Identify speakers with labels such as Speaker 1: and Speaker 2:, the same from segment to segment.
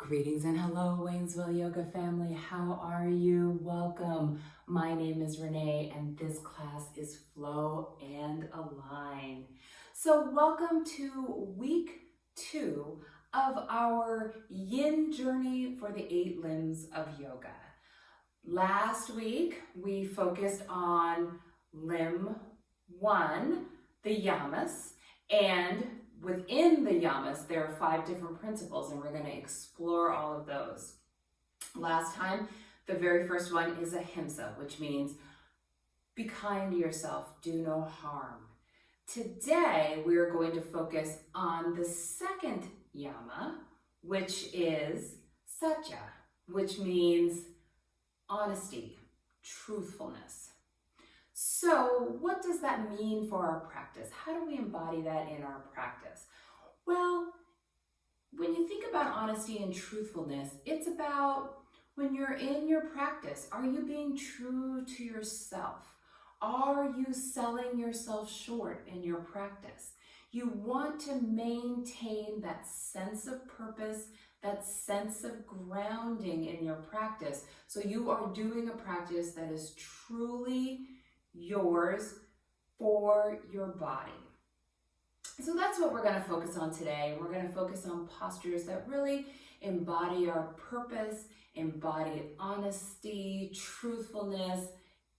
Speaker 1: Greetings and hello, Waynesville Yoga family. How are you? Welcome. My name is Renee and this class is Flow and Align. So welcome to week 2 of our yin journey for the 8 limbs of yoga. Last week, we focused on limb 1, the yamas, and within the yamas, there are 5 different principles, and we're going to explore all of those. Last time, the very first one is ahimsa, which means be kind to yourself, do no harm. Today, we are going to focus on the second yama, which is satya, which means honesty, truthfulness. So what does that mean for our practice? How do we embody that in our practice? Well, when you think about honesty and truthfulness, it's about when you're in your practice, are you being true to yourself? Are you selling yourself short in your practice? You want to maintain that sense of purpose, that sense of grounding in your practice. So you are doing a practice that is truly yours for your body. So that's what we're going to focus on today. We're going to focus on postures that really embody our purpose, embody honesty, truthfulness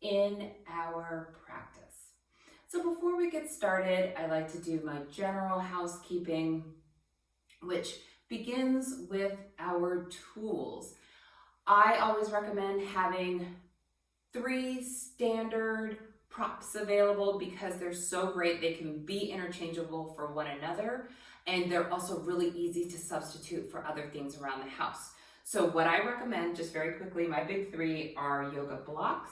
Speaker 1: in our practice. So before we get started, I like to do my general housekeeping, which begins with our tools. I always recommend having 3 standard props available because they're so great. They can be interchangeable for one another, and they're also really easy to substitute for other things around the house. So what I recommend, just very quickly, my big 3 are yoga blocks,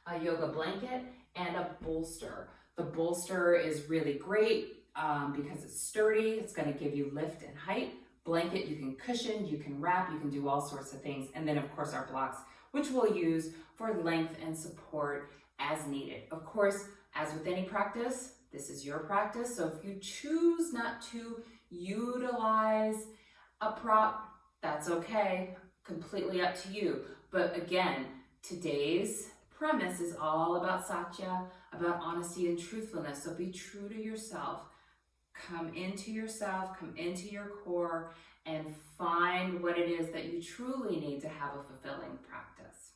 Speaker 1: a yoga blanket, and a bolster. The bolster is really great because it's sturdy. It's going to give you lift and height. Blanket, you can cushion, you can wrap, you can do all sorts of things. And then of course our blocks, which we'll use for length and support as needed. Of course, as with any practice, this is your practice. So if you choose not to utilize a prop, that's okay, completely up to you. But again, today's premise is all about satya, about honesty and truthfulness. So be true to yourself. Come into yourself, come into your core, and find what it is that you truly need to have a fulfilling practice.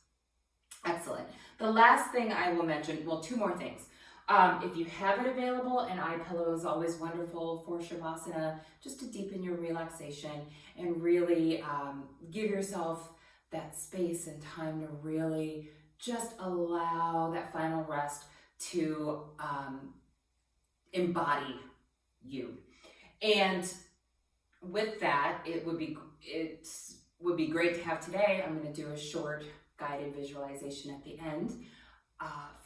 Speaker 1: Excellent. The last thing I will mention, well, 2 more things. If you have it available, an eye pillow is always wonderful for Shavasana, just to deepen your relaxation and really give yourself that space and time to really just allow that final rest to embody you. And with that, it would be great to have today. I'm going to do a short guided visualization at the end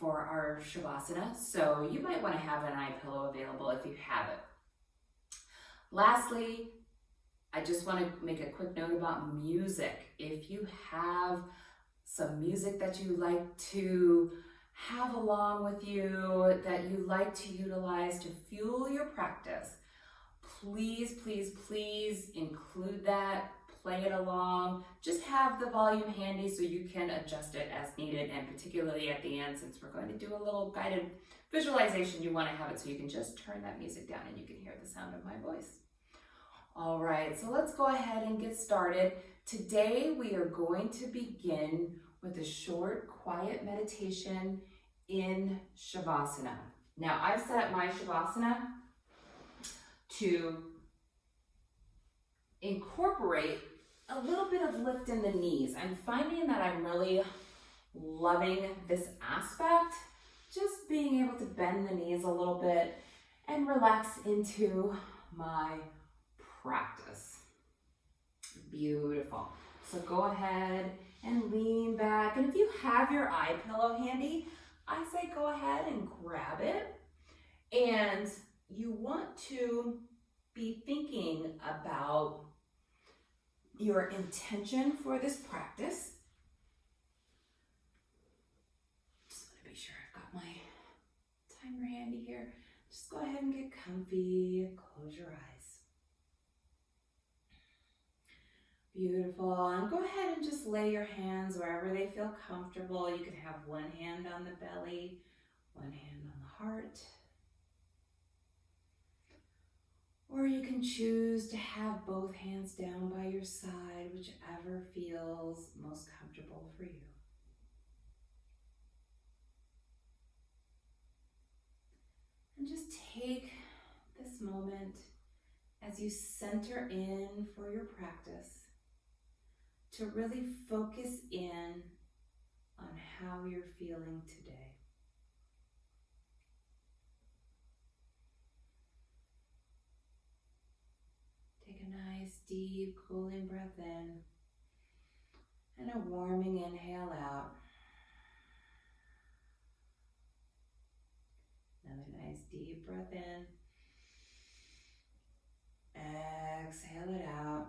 Speaker 1: for our Shavasana. So you might want to have an eye pillow available if you have it. Lastly, I just want to make a quick note about music. If you have some music that you like to have along with you, that you like to utilize to fuel your practice, please, please, please include that, play it along. Just have the volume handy so you can adjust it as needed, and particularly at the end, since we're going to do a little guided visualization, you want to have it so you can just turn that music down and you can hear the sound of my voice. All right, so let's go ahead and get started. Today we are going to begin with a short, quiet meditation in Shavasana. Now, I've set my Shavasana to incorporate a little bit of lift in the knees. I'm finding that I'm really loving this aspect, just being able to bend the knees a little bit and relax into my practice. Beautiful. So go ahead and lean back. And if you have your eye pillow handy, I say go ahead and grab it. And you want to be thinking about your intention for this practice. Just want to be sure I've got my timer handy here. Just go ahead and get comfy. Close your eyes. Beautiful. And go ahead and just lay your hands wherever they feel comfortable. You can have one hand on the belly, one hand on the heart. Or you can choose to have both hands down by your side, whichever feels most comfortable for you. And just take this moment as you center in for your practice to really focus in on how you're feeling today. Take a nice, deep, cooling breath in and a warming inhale out. Another nice, deep breath in. Exhale it out.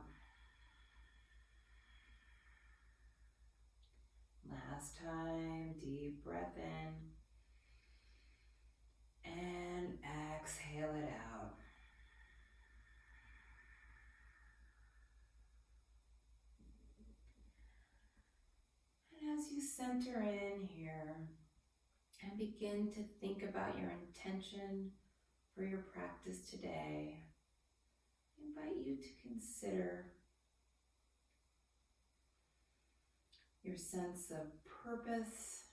Speaker 1: Last time, deep breath in. And exhale it out. And as you center in here and begin to think about your intention for your practice today, I invite you to consider your sense of purpose,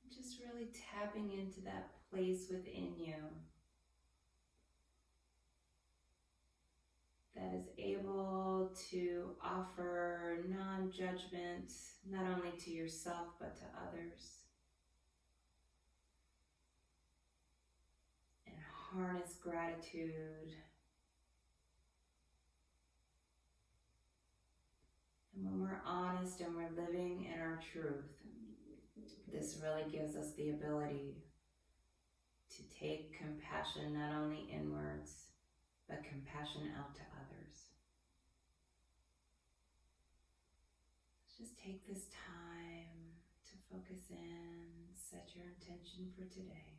Speaker 1: and just really tapping into that place within you that is able to offer non-judgment, not only to yourself, but to others. And harness gratitude. And when we're honest and we're living in our truth, this really gives us the ability to take compassion not only inwards, but compassion out to others. Let's just take this time to focus in, set your intention for today.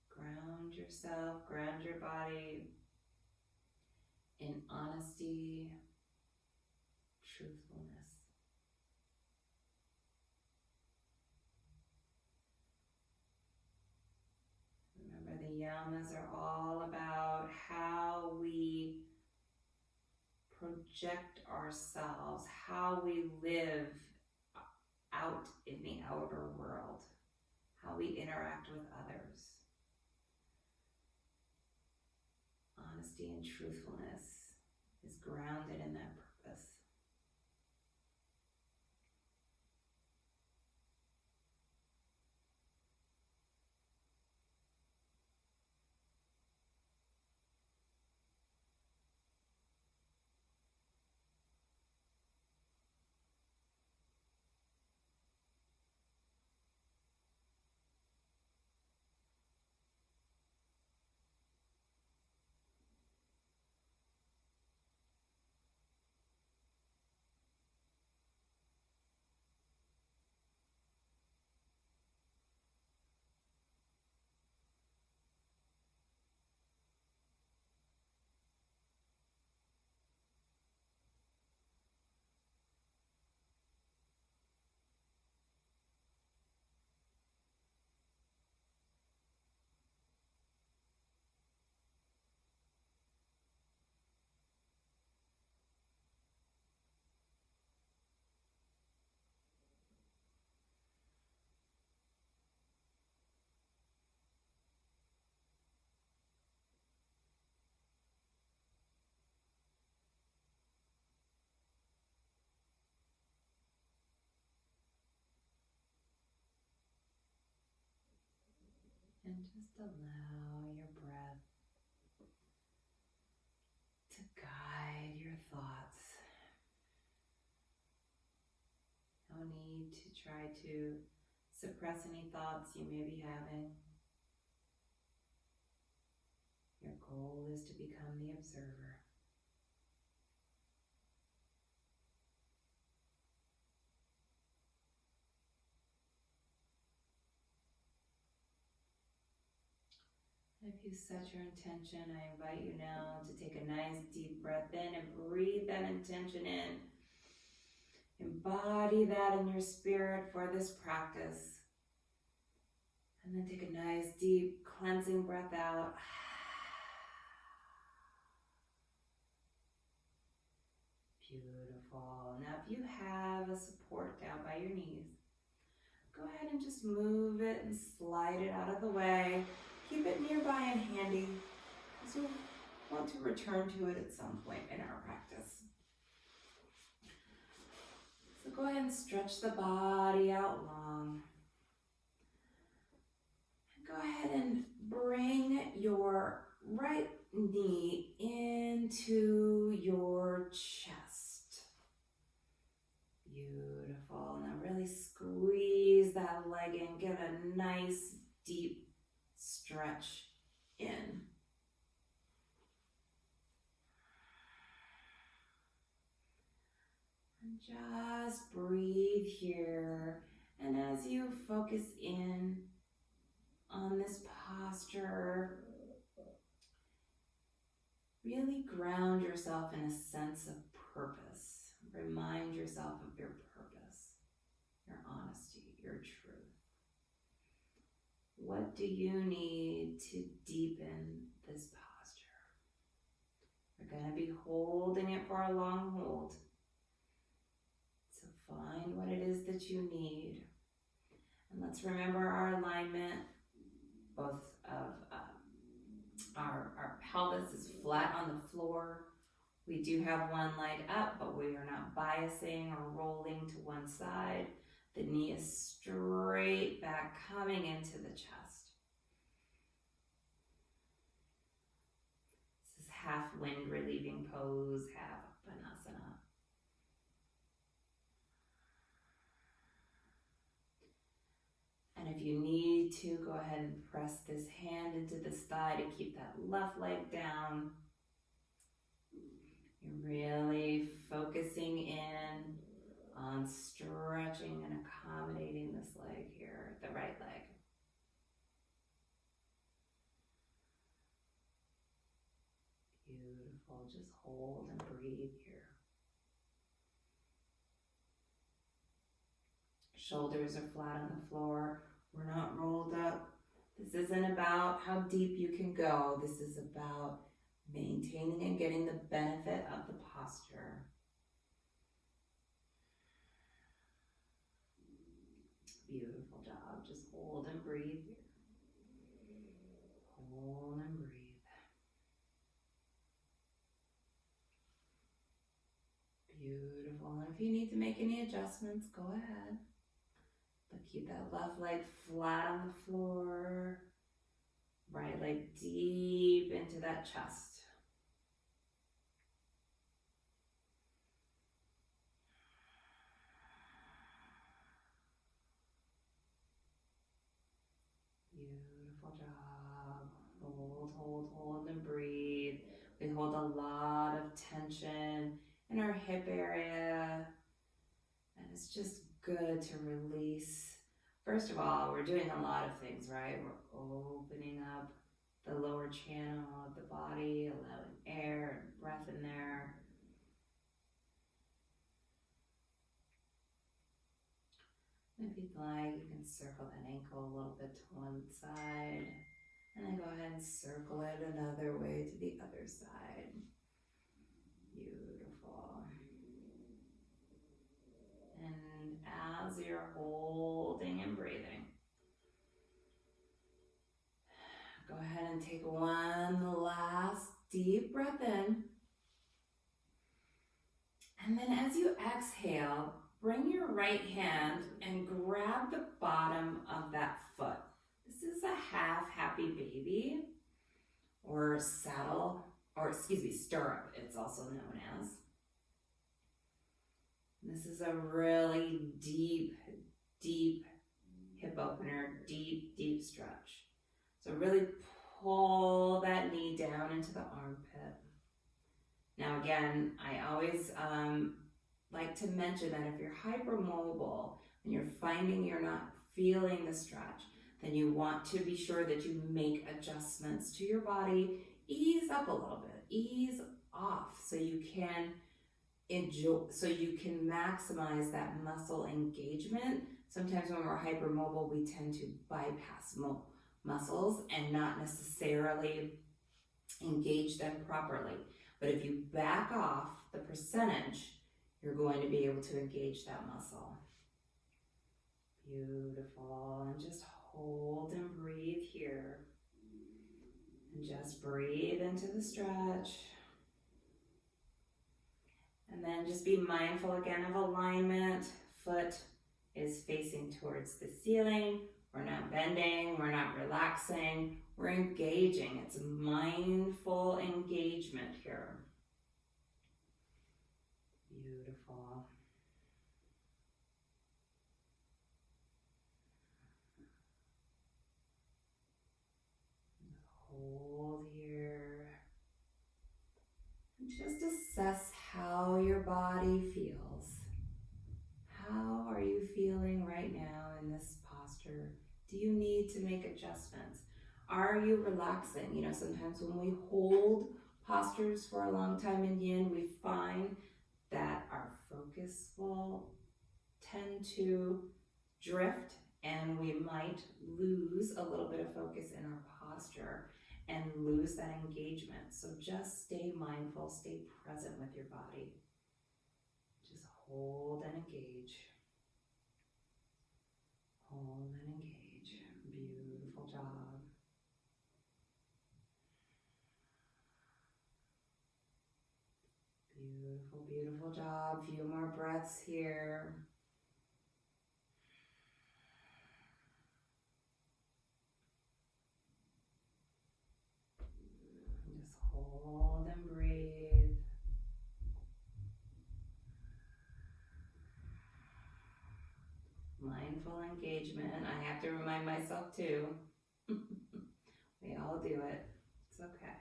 Speaker 1: Ground yourself, ground your body in honesty, truthfulness. Remember, the yamas are all about how we project ourselves, how we live out in the outer world, how we interact with others. Honesty and truthfulness is grounded in that purpose. And just allow your breath to guide your thoughts. No need to try to suppress any thoughts you may be having. Your goal is to become the observer. If you set your intention, I invite you now to take a nice deep breath in and breathe that intention in. Embody that in your spirit for this practice. And then take a nice deep cleansing breath out. Beautiful. Now if you have a support down by your knees, go ahead and just move it and slide it out of the way. Keep it nearby and handy, because we'll want to return to it at some point in our practice. So go ahead and stretch the body out long. And go ahead and bring your right knee into your chest. Beautiful. Now really squeeze that leg in. Get a nice deep stretch in. And just breathe here. And as you focus in on this posture, really ground yourself in a sense of purpose. Remind yourself of your purpose, your honesty, your truth. What do you need to deepen this posture? We're going to be holding it for a long hold. So find what it is that you need. And let's remember our alignment, both of our pelvis is flat on the floor. We do have one leg up, but we are not biasing or rolling to one side. The knee is straight back, coming into the chest. This is half wind relieving pose, half Uttanasana. And if you need to, go ahead and press this hand into this thigh to keep that left leg down. You're really focusing in on stretching and accommodating this leg here, the right leg. Beautiful. Just hold and breathe here. Shoulders are flat on the floor. We're not rolled up. This isn't about how deep you can go. This is about maintaining and getting the benefit of the posture. Beautiful job. Just hold and breathe here. Hold and breathe. Beautiful. And if you need to make any adjustments, go ahead. But keep that left leg flat on the floor. Right leg deep into that chest. Beautiful job. Hold and breathe. We hold a lot of tension in our hip area. And it's just good to release. First of all, we're doing a lot of things, right? We're opening up the lower channel of the body, allowing air and breath in there. If you'd like, you can circle that ankle a little bit to one side, and then go ahead and circle it another way to the other side. Beautiful. And as you're holding and breathing, go ahead and take one last deep breath in. And then as you exhale, bring your right hand and grab the bottom of that foot. This is a half happy baby, or stirrup, it's also known as. This is a really deep hip opener, deep stretch. So really pull that knee down into the armpit. Now again, I always like to mention that if you're hypermobile and you're finding you're not feeling the stretch, then you want to be sure that you make adjustments to your body. Ease up a little bit, ease off, so you can enjoy, so you can maximize that muscle engagement. Sometimes when we're hypermobile, we tend to bypass muscles and not necessarily engage them properly. But if you back off the percentage, you're going to be able to engage that muscle. Beautiful. And just hold and breathe here. And just breathe into the stretch. And then just be mindful again of alignment. Foot is facing towards the ceiling. We're not bending, we're not relaxing, we're engaging. It's a mindful engagement here. Beautiful. Hold here. And just assess how your body feels. How are you feeling right now in this posture? Do you need to make adjustments? Are you relaxing? You know, sometimes when we hold postures for a long time in yin, we find that our focus will tend to drift and we might lose a little bit of focus in our posture and lose that engagement. So just stay mindful, stay present with your body. Just hold and engage. Hold and engage. Beautiful job. Beautiful, beautiful job. Few more breaths here. Just hold and breathe. Mindful engagement. I have to remind myself too. We all do it. It's okay.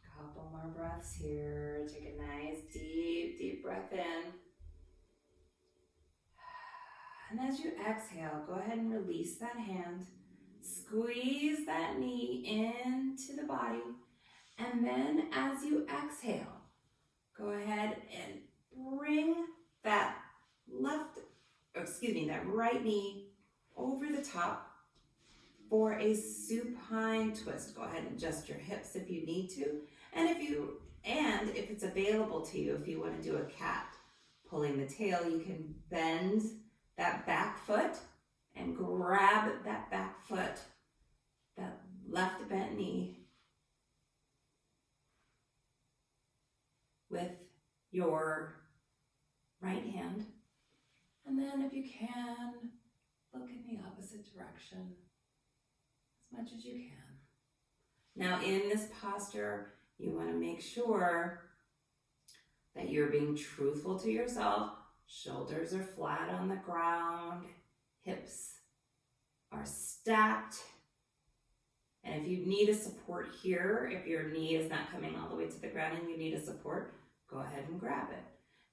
Speaker 1: Couple more breaths here. Take a nice deep, deep breath in. And as you exhale, go ahead and release that hand. Squeeze that knee into the body. And then as you exhale, go ahead and bring that that right knee over the top for a supine twist. Go ahead and adjust your hips if you need to. And if it's available to you, if you want to do a cat pulling the tail, you can bend that back foot and grab that back foot, that left bent knee, with your right hand. And then if you can, look in the opposite direction as much as you can. Now in this posture, you want to make sure that you're being truthful to yourself. Shoulders are flat on the ground, hips are stacked. And if you need a support here, if your knee is not coming all the way to the ground and you need a support, go ahead and grab it.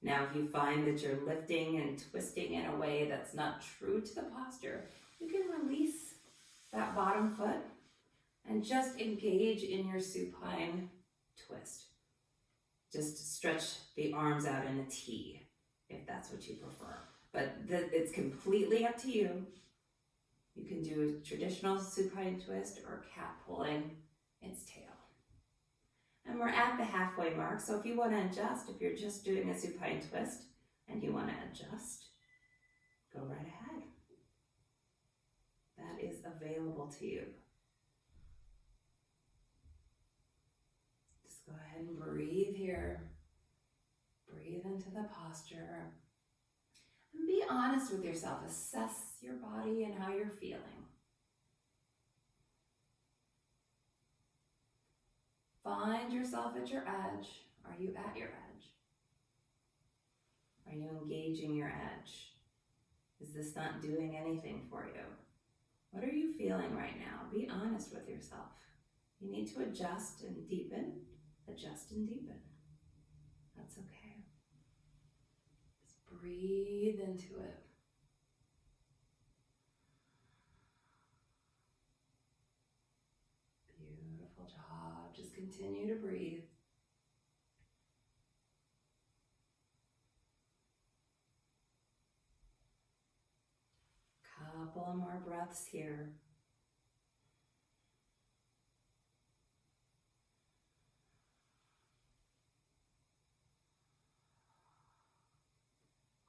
Speaker 1: Now, if you find that you're lifting and twisting in a way that's not true to the posture, you can release that bottom foot and just engage in your supine twist. Just stretch the arms out in a T, if that's what you prefer. But it's completely up to you. You can do a traditional supine twist or cat pulling its tail. And we're at the halfway mark, so if you want to adjust, if you're just doing a supine twist and you want to adjust, go right ahead. That is available to you. Just go ahead and breathe here. Breathe into the posture. And be honest with yourself. Assess your body and how you're feeling. Find yourself at your edge. Are you at your edge? Are you engaging your edge? Is this not doing anything for you? What are you feeling right now? Be honest with yourself. You need to adjust and deepen. Adjust and deepen. That's okay. Breathe into it. Beautiful job. Just continue to breathe. Couple more breaths here.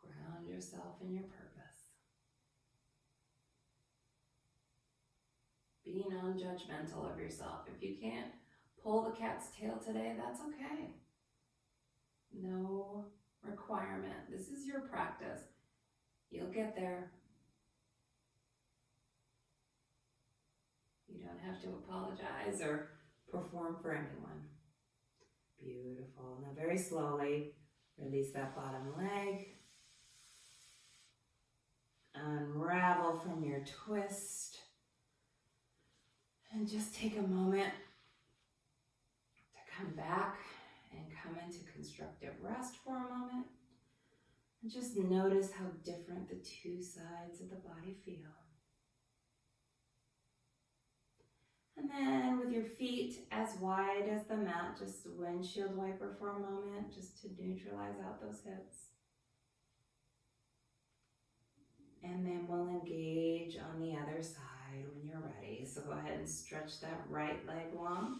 Speaker 1: Ground yourself in your purpose. Be non-judgmental of yourself. If you can't pull the cat's tail today, that's okay. No requirement. This is your practice. You'll get there. You don't have to apologize or perform for anyone. Beautiful. Now very slowly, release that bottom leg. Unravel from your twist. And just take a moment to come back and come into constructive rest for a moment. And just notice how different the two sides of the body feel. And then with your feet as wide as the mat, just windshield wiper for a moment, just to neutralize out those hips. And then we'll engage on the other side when you're ready. So go ahead and stretch that right leg long.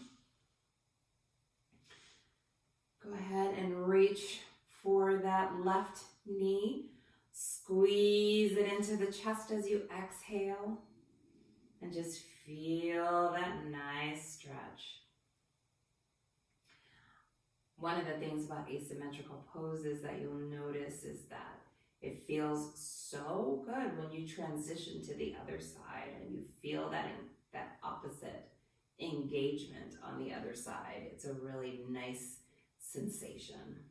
Speaker 1: Go ahead and reach for that left knee. Squeeze it into the chest as you exhale. And just feel that nice stretch. One of the things about asymmetrical poses that you'll notice is that it feels so good when you transition to the other side and you feel that opposite engagement on the other side. It's a really nice sensation.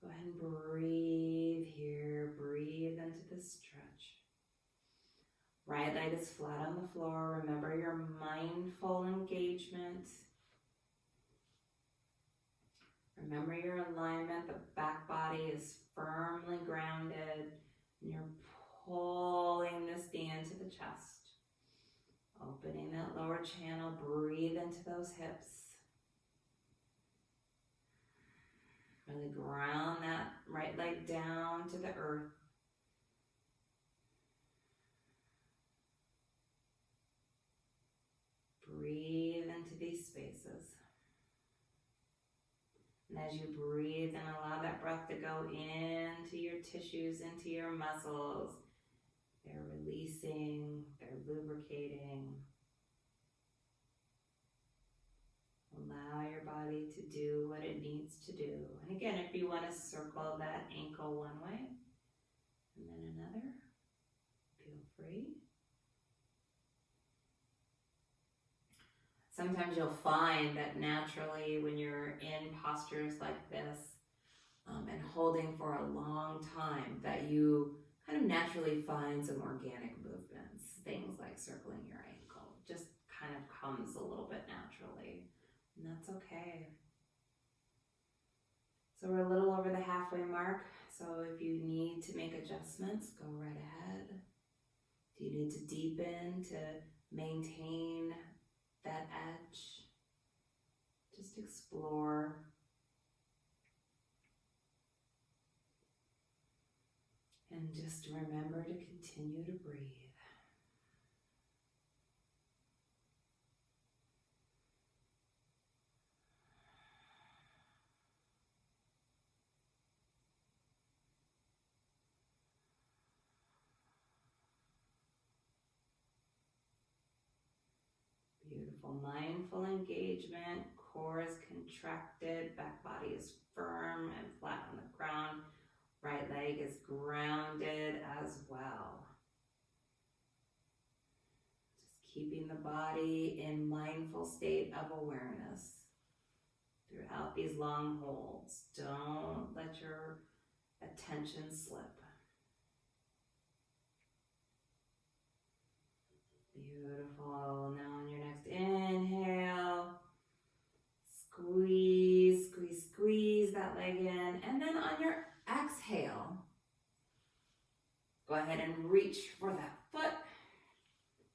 Speaker 1: Go ahead and breathe here. Breathe into the stretch. Right leg is flat on the floor. Remember your mindful engagement. Remember your alignment. The back body is firmly grounded. And you're pulling this knee into the chest. Opening that lower channel. Breathe into those hips. Really ground that right leg down to the earth. Breathe into these spaces. And as you breathe and allow that breath to go into your tissues, into your muscles, they're releasing, they're lubricating. Allow your body to do what it needs to do. And again, if you want to circle that ankle one way and then another, feel free. Sometimes you'll find that naturally when you're in postures like this and holding for a long time, that you kind of naturally find some organic movements. Things like circling your ankle just kind of comes a little bit naturally. And that's okay. So we're a little over the halfway mark. So if you need to make adjustments, go right ahead. Do you need to deepen to maintain that edge? Just explore. And just remember to continue to breathe. Beautiful, mindful engagement. Core is contracted, back body is firm and flat on the ground. Right leg is grounded as well. Just keeping the body in mindful state of awareness throughout these long holds. Don't let your attention slip. Beautiful. Now on your next inhale, squeeze, squeeze, squeeze that leg in. And then on your exhale, reach for that foot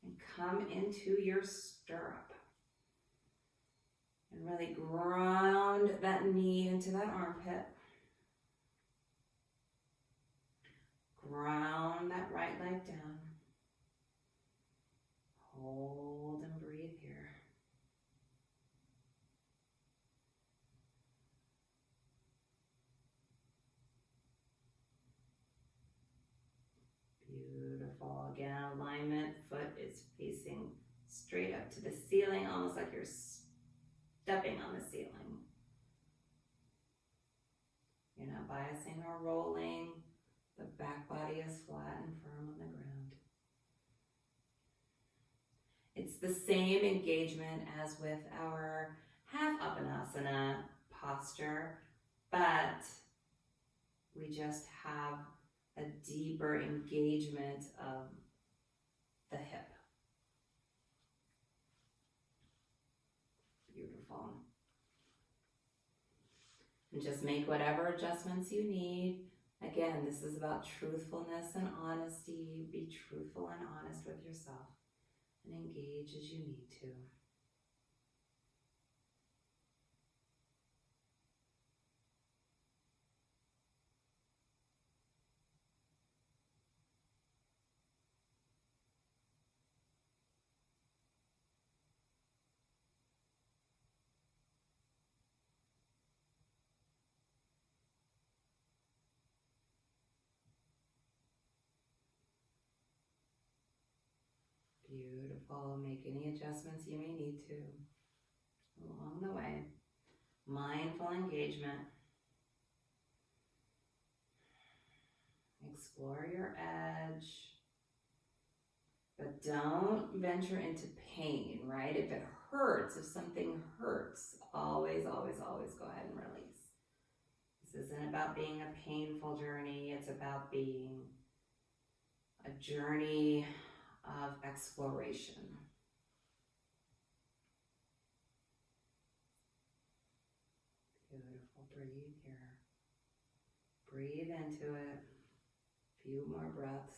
Speaker 1: and come into your stirrup. And really ground that knee into that armpit. Ground that right leg down. Hold and breathe here. Beautiful. Again, alignment. Foot is facing straight up to the ceiling, almost like you're stepping on the ceiling. You're not biasing or rolling. The back body is flat and firm on the ground. It's the same engagement as with our half Uppanasana posture, but we just have a deeper engagement of the hip. Beautiful. And just make whatever adjustments you need. Again, this is about truthfulness and honesty. Be truthful and honest with yourself and engage as you need to. Beautiful. Make any adjustments you may need to along the way. Mindful engagement. Explore your edge. But don't venture into pain, right? If it hurts, if something hurts, always, always, always go ahead and release. This isn't about being a painful journey. It's about being a journey of exploration. Beautiful. Breathe here. Breathe into it. A few more breaths.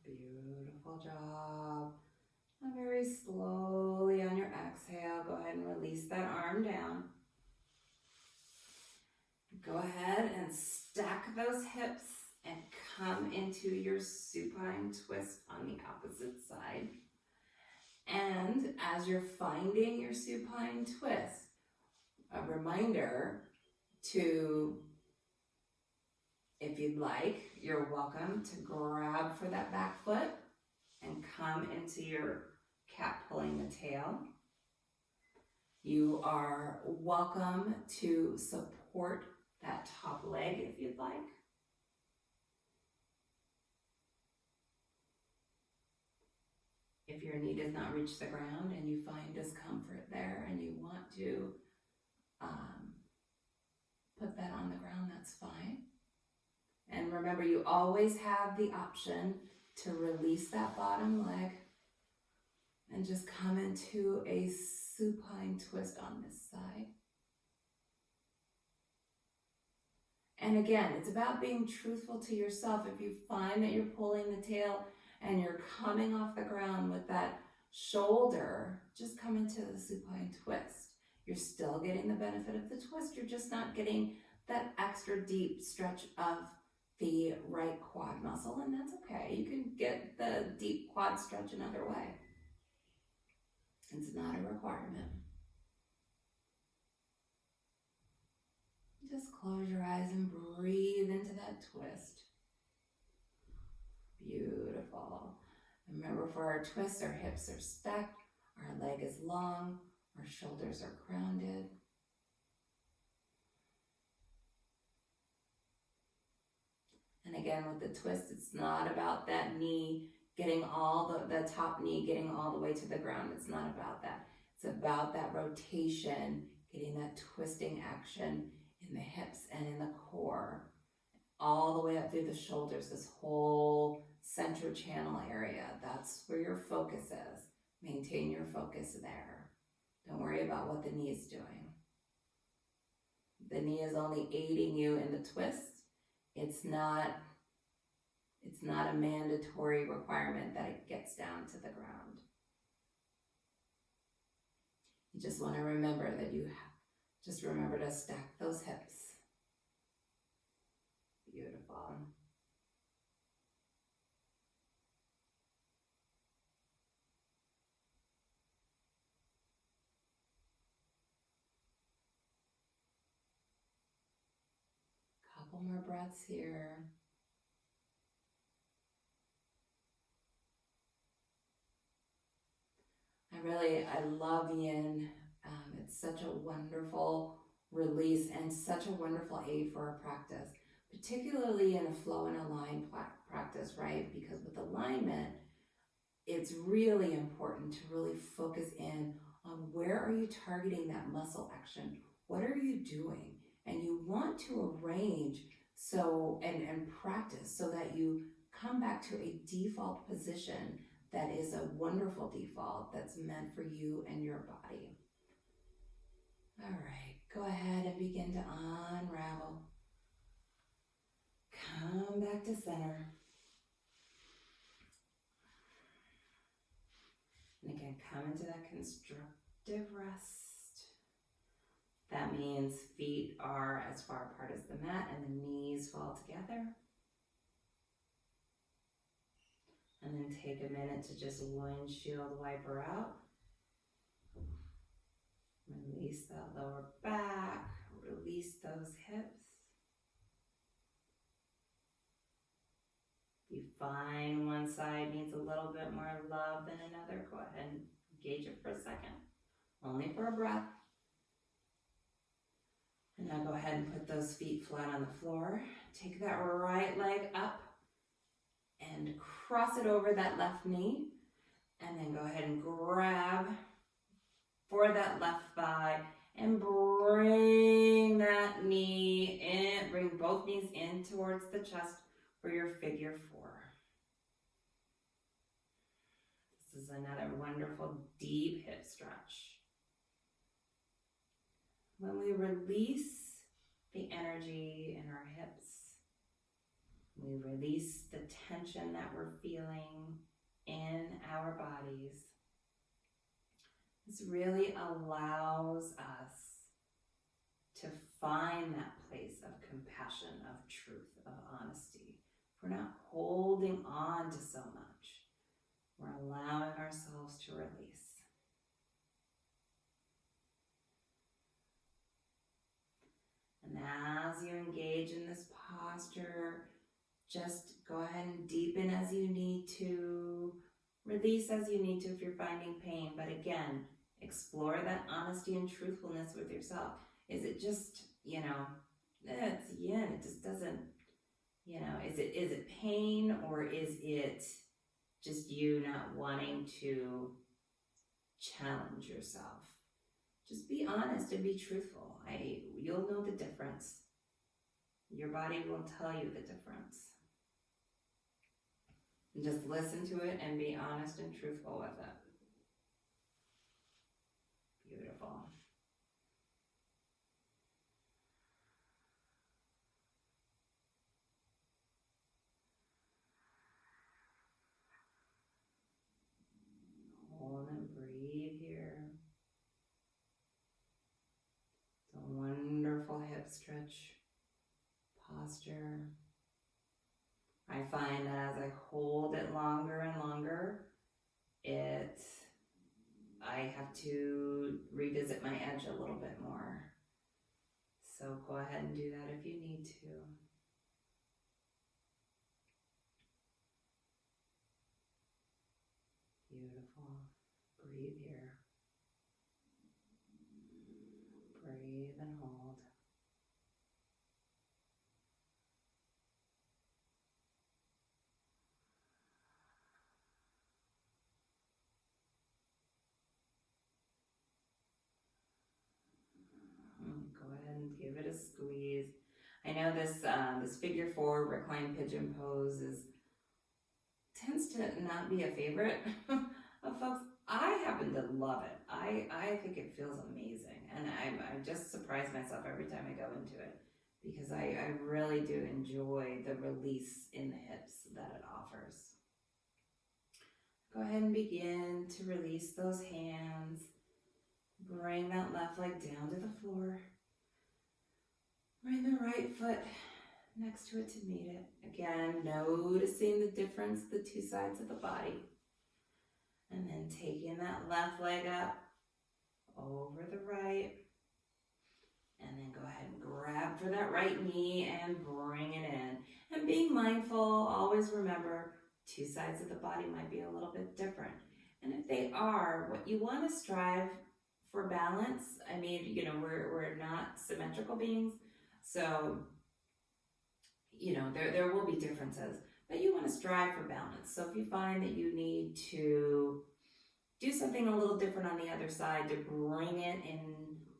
Speaker 1: Beautiful job. And very slowly on your exhale, go ahead and release that arm down. Go ahead and stack those hips and come into your supine twist on the opposite side. And as you're finding your supine twist, a reminder to, if you'd like, you're welcome to grab for that back foot and come into your cat pulling the tail. You are welcome to support that top leg if you'd like. If your knee does not reach the ground and you find discomfort there and you want to put that on the ground, that's fine. And remember, you always have the option to release that bottom leg and just come into a supine twist on this side. And again, it's about being truthful to yourself. If you find that you're pulling the tail and you're coming off the ground with that shoulder, just come into the supine twist. You're still getting the benefit of the twist. You're just not getting that extra deep stretch of the right quad muscle, and that's okay. You can get the deep quad stretch another way. It's not a requirement. Just close your eyes and breathe into that twist. Beautiful. Remember, for our twist, our hips are stacked, our leg is long, our shoulders are grounded. And again, with the twist, it's not about that knee getting the top knee getting all the way to the ground. It's not about that. It's about that rotation, getting that twisting action in the hips and in the core, all the way up through the shoulders, this whole center channel area. That's where your focus is. Maintain your focus there. Don't worry about what the knee is doing. The knee is only aiding you in the twist. It's not a mandatory requirement that it gets down to the ground. You just want to remember that just remember to stack those hips. Beautiful. Couple more breaths here. I love yin. It's such a wonderful release and such a wonderful aid for a practice, particularly in a flow and align practice, right? Because with alignment, it's really important to really focus in on where are you targeting that muscle action? What are you doing? And you want to arrange and practice so that you come back to a default position that is a wonderful default that's meant for you and your body. All right, go ahead and begin to unravel. Come back to center. And again, come into that constructive rest. That means feet are as far apart as the mat and the knees fall together. And then take a minute to just windshield wiper out. Release that lower back, release those hips. If you find one side needs a little bit more love than another, go ahead and engage it for a second. Only for a breath. And now go ahead and put those feet flat on the floor. Take that right leg up and cross it over that left knee. And then go ahead and grab for that left thigh and bring that knee in, bring both knees in towards the chest for your figure four. This is another wonderful deep hip stretch. When we release the energy in our hips, we release the tension that we're feeling in our bodies. This really allows us to find that place of compassion, of truth, of honesty. We're not holding on to so much. We're allowing ourselves to release. And as you engage in this posture, just go ahead and deepen as you need to, release as you need to if you're finding pain. But again, explore that honesty and truthfulness with yourself. Is it just, it's yin, it just doesn't, is it pain, or is it just you not wanting to challenge yourself? Just be honest and be truthful. You'll know the difference. Your body will tell you the difference. And just listen to it and be honest and truthful with it. Beautiful. Hold and breathe here. It's a wonderful hip stretch posture. I find that as I hold it longer and longer, I have to revisit my edge a little bit more. So go ahead and do that if you need to. Beautiful. Breathe here. Breathe and hold. Go ahead and give it a squeeze. I know this figure four reclined pigeon pose is tends to not be a favorite of folks. I happen to love it. I think it feels amazing, and I just surprise myself every time I go into it because I really do enjoy the release in the hips that it offers. Go ahead and begin to release those hands. Bring that left leg down to the floor. Bring the right foot next to it to meet it. Again, noticing the difference, the two sides of the body. And then taking that left leg up over the right. And then go ahead and grab for that right knee and bring it in. And being mindful, always remember, two sides of the body might be a little bit different. And if they are, what you want to strive for balance, I mean, you know, we're not symmetrical beings. So, you know, there will be differences, but you want to strive for balance. So if you find that you need to do something a little different on the other side to bring it in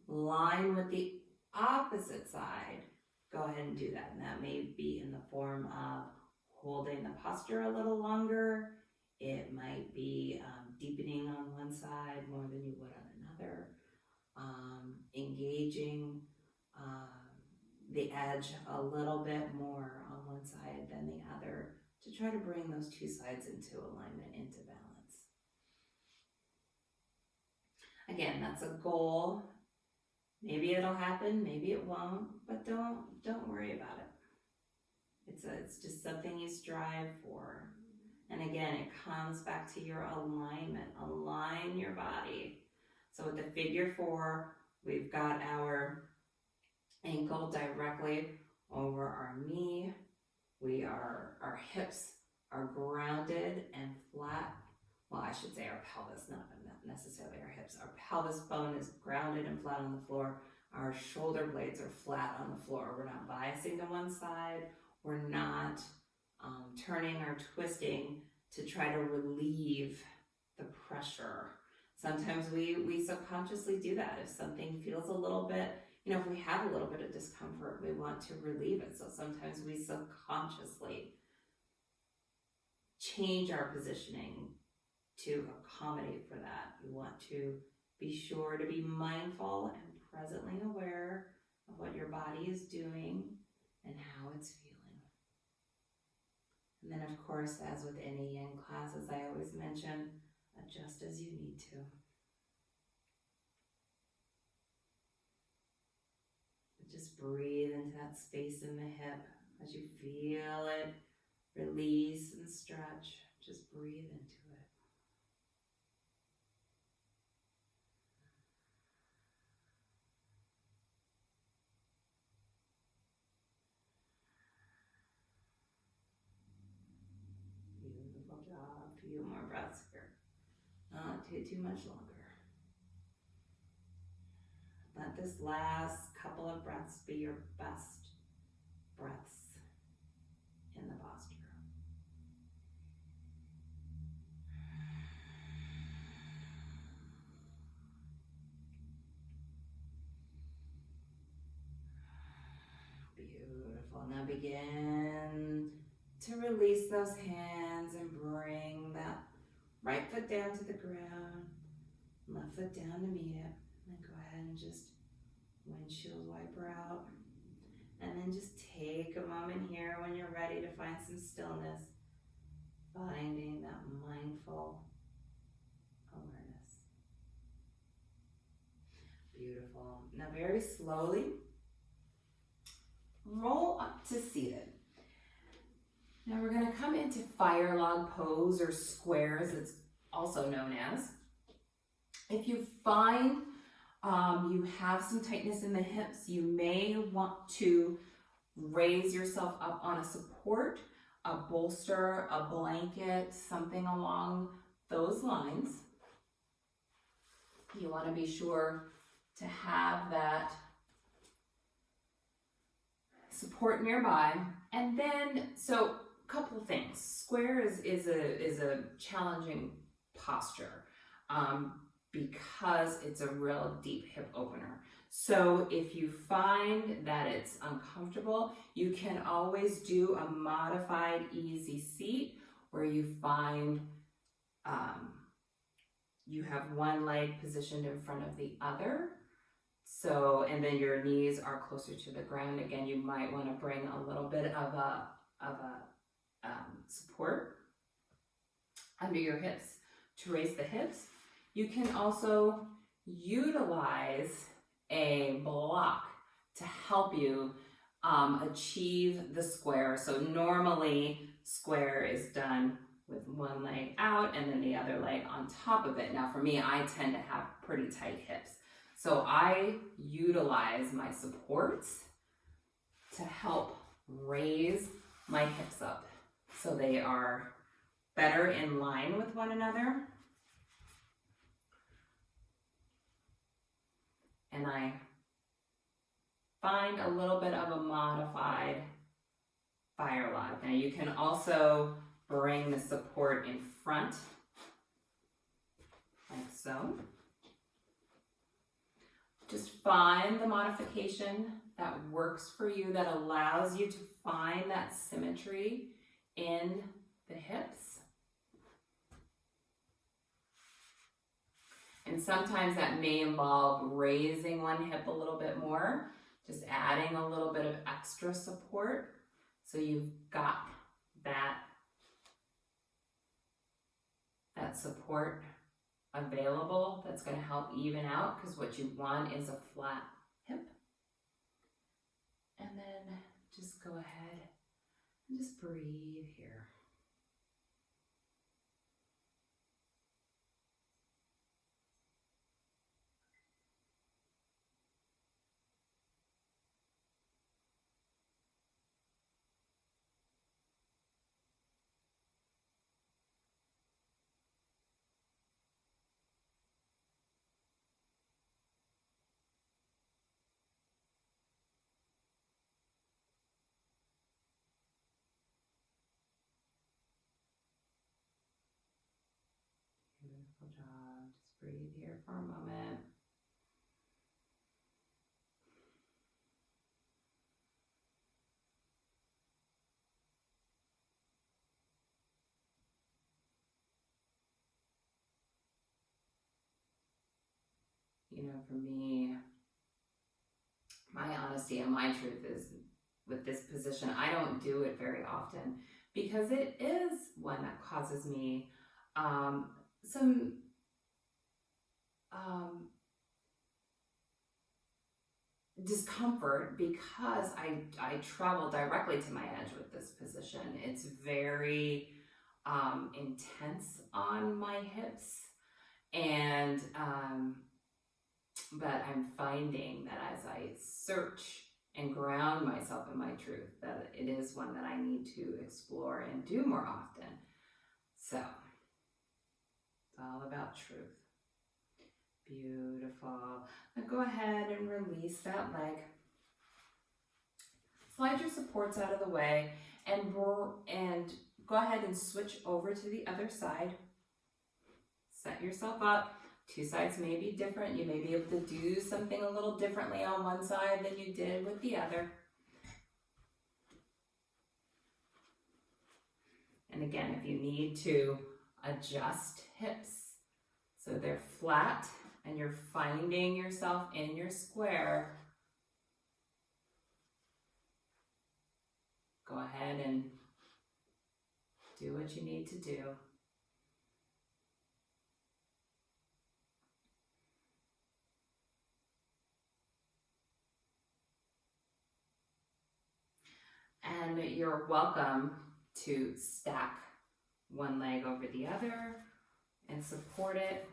Speaker 1: line with the opposite side, go ahead and do that. And that may be in the form of holding the posture a little longer. It might be deepening on one side more than you would on another. Engaging the edge a little bit more on one side than the other to try to bring those two sides into alignment, into balance. Again, that's a goal. Maybe it'll happen, maybe it won't, but don't worry about it. It's just something you strive for. And again, it comes back to your alignment. Align your body. So with the figure 4, we've got our ankle directly over our knee. Our hips are grounded and flat. Well, I should say our pelvis, not necessarily our hips. Our pelvis bone is grounded and flat on the floor. Our shoulder blades are flat on the floor. We're not biasing to one side. We're not turning or twisting to try to relieve the pressure. Sometimes we subconsciously do that. If something feels a little bit, you know, if we have a little bit of discomfort, we want to relieve it. So sometimes we subconsciously change our positioning to accommodate for that. You want to be sure to be mindful and presently aware of what your body is doing and how it's feeling. And then, of course, as with any yin class, as I always mention, adjust as you need to. But just breathe into that space in the hip as you feel it release and stretch. Just breathe into it. Beautiful job. A few more breaths here. Not too much longer. Let this last couple of breaths be your best breaths in the posture. Beautiful. Now begin to release those hands and bring that right foot down to the ground, left foot down to meet it. And then go ahead and just windshield wiper out. And then just take a moment here when you're ready to find some stillness, finding that mindful awareness. Beautiful. Now very slowly, roll up to seated. Now we're going to come into fire log pose, or squares, it's also known as. If you find you have some tightness in the hips, you may want to raise yourself up on a support, a bolster, a blanket, something along those lines. You want to be sure to have that support nearby. And then, so a couple things. Square is a challenging posture because it's a real deep hip opener. So if you find that it's uncomfortable, you can always do a modified easy seat where you find you have one leg positioned in front of the other. So, and then your knees are closer to the ground. Again, you might want to bring a little bit of a support under your hips to raise the hips. You can also utilize a block to help you achieve the square. So normally square is done with one leg out and then the other leg on top of it. Now for me, I tend to have pretty tight hips. So I utilize my supports to help raise my hips up so they are better in line with one another. And I find a little bit of a modified fire log. Now you can also bring the support in front, like so. Just find the modification that works for you, that allows you to find that symmetry in the hips. And sometimes that may involve raising one hip a little bit more, just adding a little bit of extra support. So you've got that support available that's going to help even out, because what you want is a flat hip. And then just go ahead and just breathe here. Beautiful job. Just breathe here for a moment. You know, for me, my honesty and my truth is with this position, I don't do it very often because it is one that causes me some discomfort, because I travel directly to my edge with this position. It's very intense on my hips, and but I'm finding that as I search and ground myself in my truth, that it is one that I need to explore and do more often. So it's all about truth. Beautiful. Now go ahead and release that leg. Slide your supports out of the way and go ahead and switch over to the other side. Set yourself up. Two sides may be different. You may be able to do something a little differently on one side than you did with the other. And again, if you need to adjust hips so they're flat and you're finding yourself in your square, go ahead and do what you need to do. And you're welcome to stack one leg over the other and support it.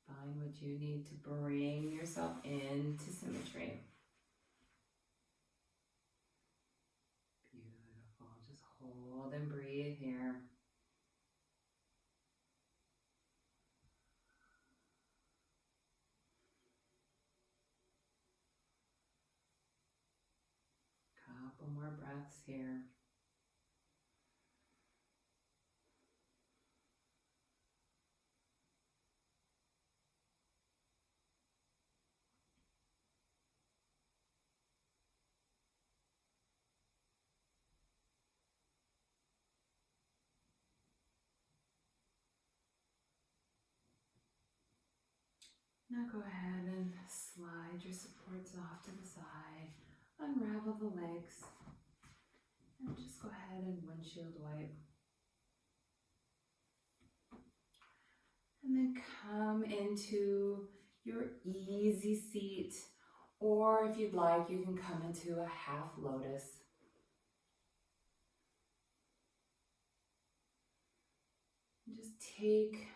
Speaker 1: Find what you need to bring yourself into symmetry. Beautiful. Just hold and breathe here. Couple more breaths here. Now go ahead and slide your supports off to the side, unravel the legs, and just go ahead and windshield wipe. And then come into your easy seat, or if you'd like, you can come into a half lotus. And just take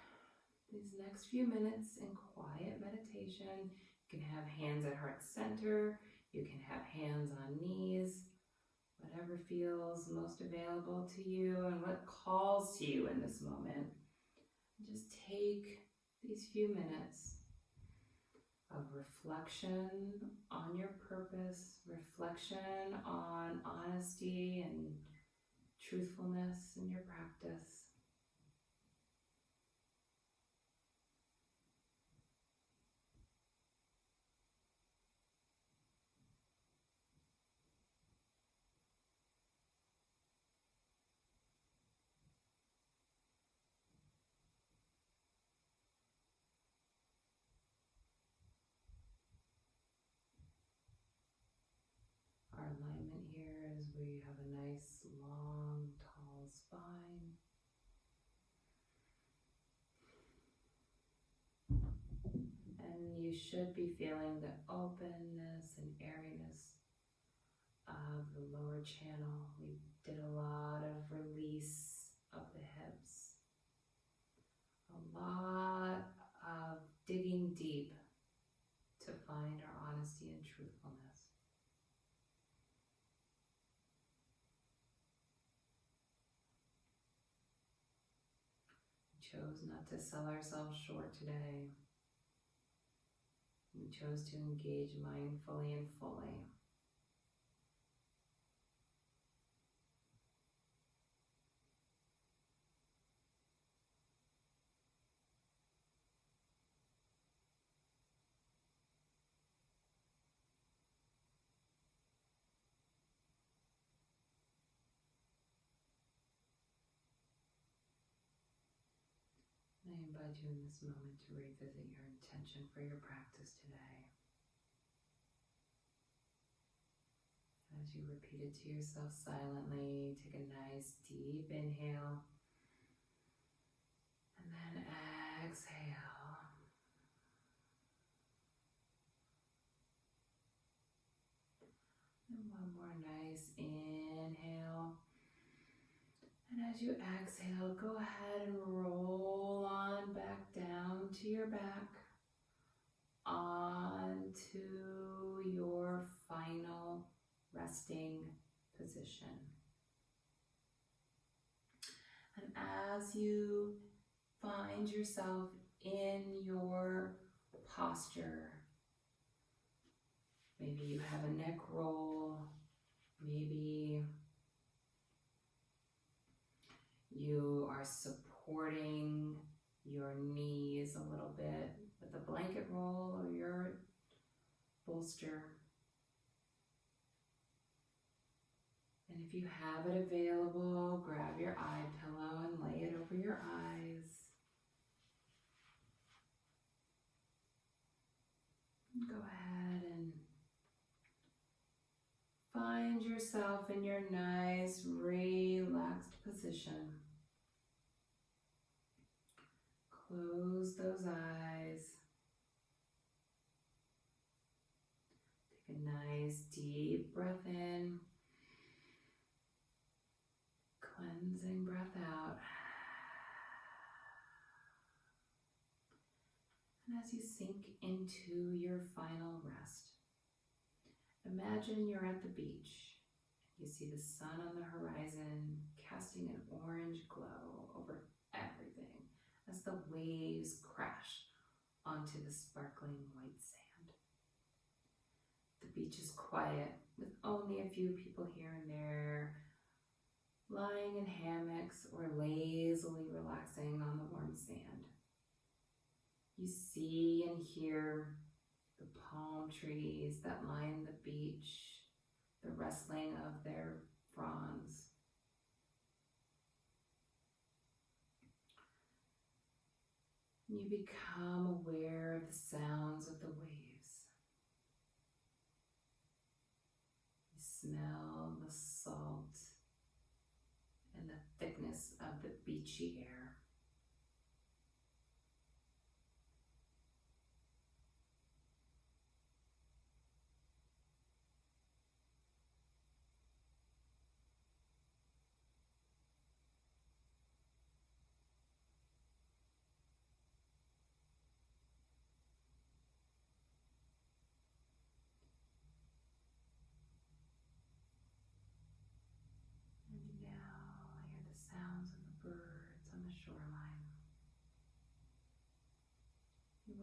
Speaker 1: these next few minutes in quiet meditation. You can have hands at heart center, you can have hands on knees, whatever feels most available to you and what calls to you in this moment. Just take these few minutes of reflection on your purpose, reflection on honesty and truthfulness in your practice. Our alignment here is we have a nice, long, tall spine. And you should be feeling the openness and airiness of the lower channel. We did a lot of release of the hips, a lot of digging deep to find our honesty and truthfulness. We chose not to sell ourselves short today. We chose to engage mindfully and fully. I invite you in this moment to revisit your intention for your practice today. As you repeat it to yourself silently, take a nice deep inhale and then exhale. And one more nice inhale. And as you exhale, go ahead and roll on back down to your back, onto your final resting position. And as you find yourself in your posture, maybe you have a neck roll, maybe you are supporting your knees a little bit with a blanket roll or your bolster. And if you have it available, grab your eye pillow and lay it over your eyes. And go ahead and find yourself in your nice, relaxed position. Close those eyes. Take a nice deep breath in. Cleansing breath out. And as you sink into your final rest, imagine you're at the beach. You see the sun on the horizon casting an orange glow over everything as the waves crash onto the sparkling white sand. The beach is quiet with only a few people here and there, lying in hammocks or lazily relaxing on the warm sand. You see and hear the palm trees that line the beach, the rustling of their fronds. You become aware of the sounds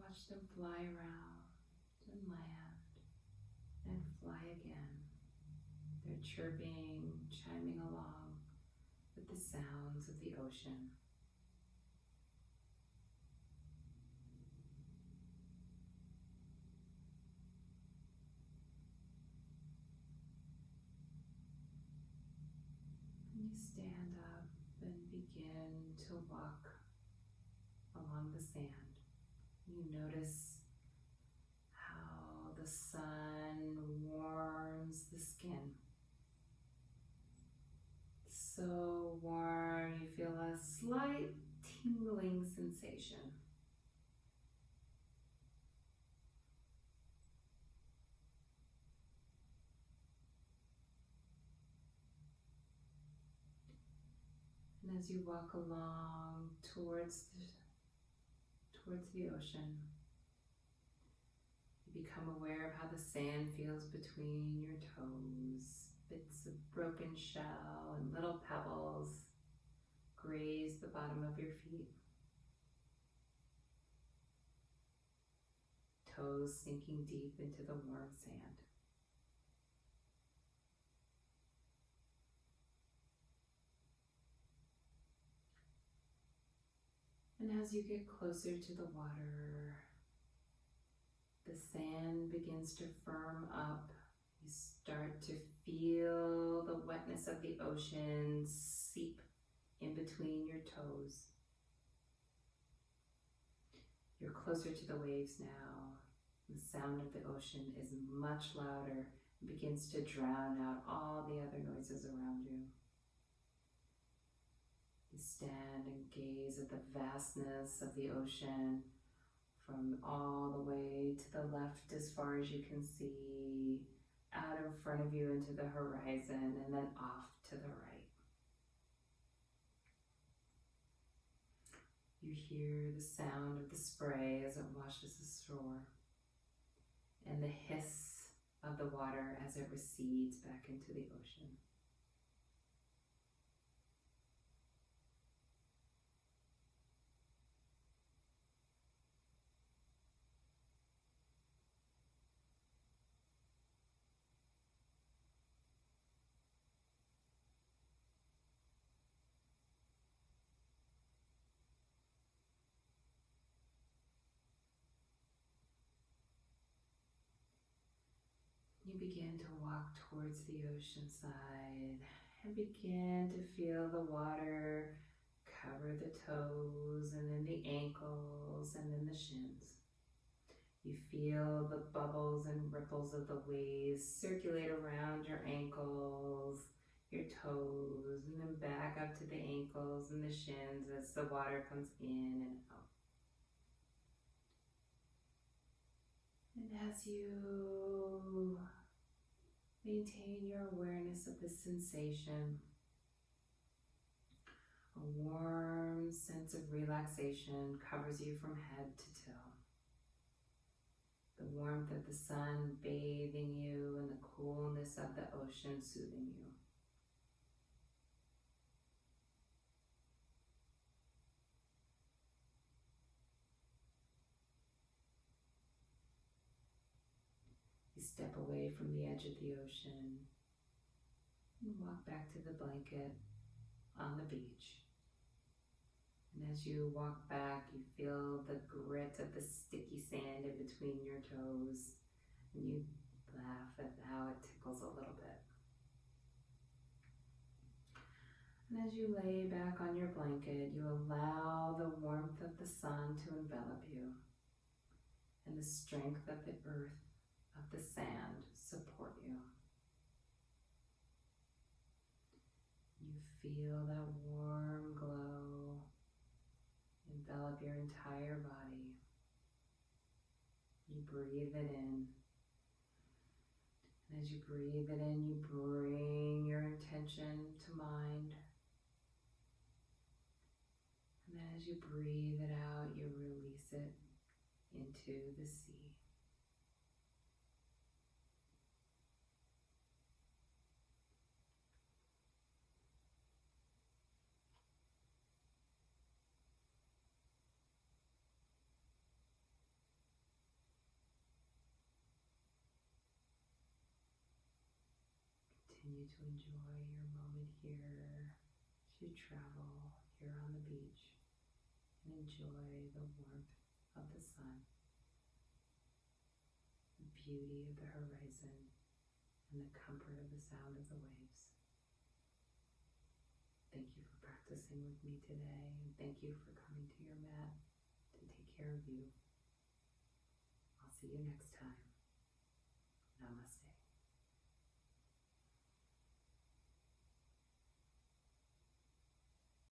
Speaker 1: watch them fly around and land and fly again. They're chirping, chiming along with the sounds of the ocean. And you stand up and begin to walk along the sand. You notice how the sun warms the skin. So warm, you feel a slight tingling sensation. And as you walk along towards the ocean, you become aware of how the sand feels between your toes. Bits of broken shell and little pebbles graze the bottom of your feet. Toes sinking deep into the warm sand. And as you get closer to the water, the sand begins to firm up. You start to feel the wetness of the ocean seep in between your toes. You're closer to the waves now. The sound of the ocean is much louder and begins to drown out all the other noises around you. You stand and gaze at the vastness of the ocean from all the way to the left as far as you can see, out in front of you into the horizon, and then off to the right. You hear the sound of the spray as it washes the shore, and the hiss of the water as it recedes back into the ocean. You begin to walk towards the ocean side and begin to feel the water cover the toes and then the ankles and then the shins. You feel the bubbles and ripples of the waves circulate around your ankles, your toes, and then back up to the ankles and the shins as the water comes in and out. And as you maintain your awareness of the sensation, a warm sense of relaxation covers you from head to toe. The warmth of the sun bathing you and the coolness of the ocean soothing you. You step away from the edge of the ocean and walk back to the blanket on the beach. And as you walk back, you feel the grit of the sticky sand in between your toes, and you laugh at how it tickles a little bit. And as you lay back on your blanket, you allow the warmth of the sun to envelop you, and the strength of the earth, of the sand, support you. You feel that warm glow envelop your entire body. You breathe it in. And as you breathe it in, you bring your intention to mind. And then as you breathe it out, you release it into the sea. continue to enjoy your moment here as you travel here on the beach and enjoy the warmth of the sun, the beauty of the horizon, and the comfort of the sound of the waves. Thank you for practicing with me today, and thank you for coming to your mat to take care of you. I'll see you next time.